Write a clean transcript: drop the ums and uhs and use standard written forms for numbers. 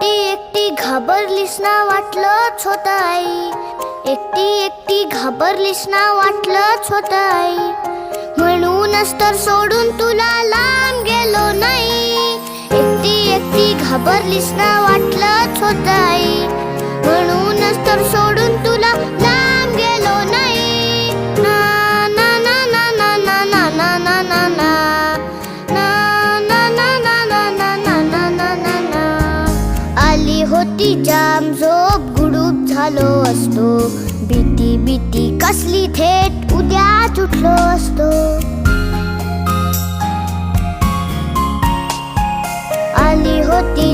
एकटी घाबरलीस ना वाटलंच होत आई, एकटी घाबरलीस ना वाटलंच होत आई. म्हणूनच तर सोडून तुला लांब गेलो नाही. एकटी घाबरलीस ना वाटलंच होत आई, म्हणूनच तर सोडून तुला लांब गेलो नाही. ना ना ना ना ना ना ना ना ना ना ना आली होती जाम झोप, गुडूप झालो असतो. भीती कसली, थेट उद्याच उठलो असतो. आली होती